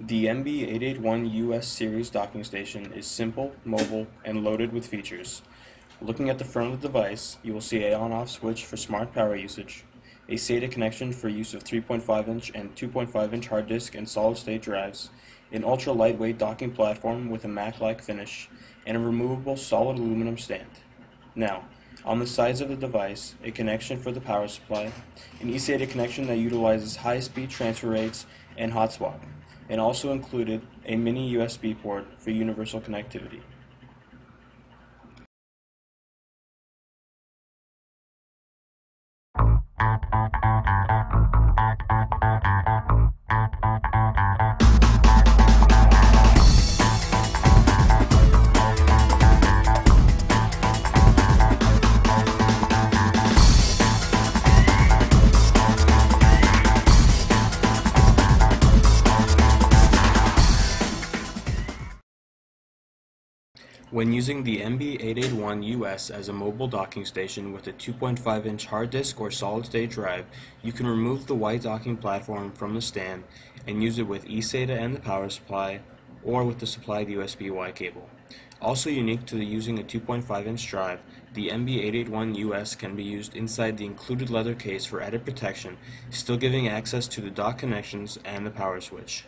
The MB881US series docking station is simple, mobile, and loaded with features. Looking at the front of the device, you will see a on-off switch for smart power usage, a SATA connection for use of 3.5-inch and 2.5-inch hard disk and solid-state drives, an ultra-lightweight docking platform with a matte-like finish, and a removable solid aluminum stand. Now, on the sides of the device, a connection for the power supply, an eSATA connection that utilizes high-speed transfer rates and hot swap, and also included a mini USB port for universal connectivity. When using the MB881US as a mobile docking station with a 2.5-inch hard disk or solid-state drive, you can remove the white docking platform from the stand and use it with eSATA and the power supply, or with the supplied USB-Y cable. Also unique to using a 2.5-inch drive, the MB881US can be used inside the included leather case for added protection, still giving access to the dock connections and the power switch.